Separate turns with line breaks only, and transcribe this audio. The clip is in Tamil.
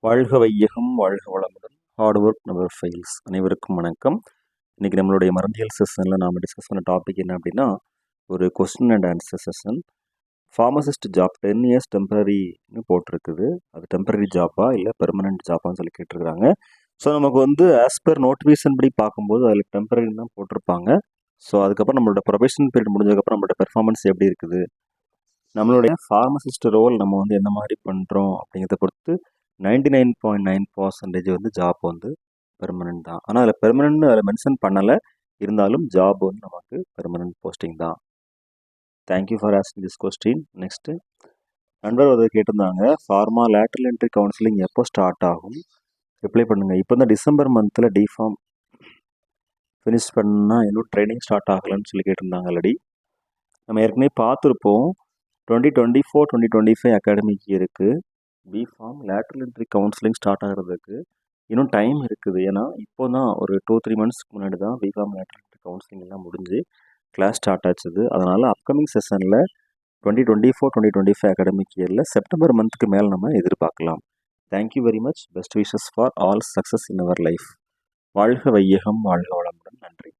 வாழ்க வையகம் வாழ்க வளமுடன். Hard work never fails. அனைவருக்கும் வணக்கம். இன்றைக்கி நம்மளுடைய மருந்தியல் செஷனில் நாம் டிஸ்கஸ் பண்ண டாபிக் என்ன அப்படின்னா, ஒரு question and answer session. Pharmacist job 10 years டெம்பரரின்னு போட்டிருக்குது. அது டெம்பரரி ஜாப்பா இல்லை பெர்மனன்ட் ஜாப்பான்னு சொல்லி கேட்டிருக்கிறாங்க. ஸோ நமக்கு வந்து ஆஸ் பர் நோட்டிஃபிகேஷன் படி பார்க்கும்போது அதில் டெம்பரரின்னு தான் போட்டிருப்பாங்க. ஸோ அதுக்கப்புறம் நம்மளோட ப்ரொபேஷன் பீரியட் முடிஞ்சதுக்கப்புறம் நம்மளோட பெர்ஃபார்மன்ஸ் எப்படி இருக்குது, நம்மளுடைய ஃபார்மசிஸ்ட் ரோல் நம்ம வந்து எந்த மாதிரி பண்ணுறோம் அப்படிங்கிறத பொறுத்து 99.9% வந்து ஜாப் வந்து பெர்மனன்ட் தான். ஆனால் அதில் பெர்மனன்ட்னு அதில் மென்ஷன் பண்ணலை, இருந்தாலும் ஜாப் வந்து நமக்கு பெர்மனன்ட் போஸ்டிங் தான். Thank you for asking this question. Next நண்பர் வந்து கேட்டிருந்தாங்க, ஃபார்மா லேட்டரல் என்ட்ரி கவுன்சிலிங் எப்போ ஸ்டார்ட் ஆகும், ரிப்ளை பண்ணுங்கள். இப்போ தான் டிசம்பர் மந்தில் டிஃபார்ம் ஃபினிஷ் பண்ணால் இன்னும் ட்ரைனிங் ஸ்டார்ட் ஆகலைன்னு சொல்லி கேட்டிருந்தாங்க. ஆல்ரெடி நம்ம ஏற்கனவே பார்த்துருப்போம். 2024-2025 அகாடமிக் இயருக்கு B Pharm lateral entry counselling start ஆகிறதுக்கு இன்னும் டைம் இருக்குது. ஏன்னா இப்போ தான் ஒரு 2-3 மந்த்ஸ்க்கு முன்னாடி தான் பிஃபார்ம் லேட்டரல் என்ட்ரி கவுன்சிலிங் எல்லாம் முடிஞ்சு கிளாஸ் ஸ்டார்ட் ஆச்சுது. அதனால் அப்கமிங் செஷனில் 2024-2025 அகாடமிக் இயரில் செப்டம்பர் மந்த்துக்கு மேலே நம்ம எதிர்பார்க்கலாம். Thank you very much. Best wishes for all success in our life. வாழ்க வையகம் வாழ்க வளமுடன். நன்றி.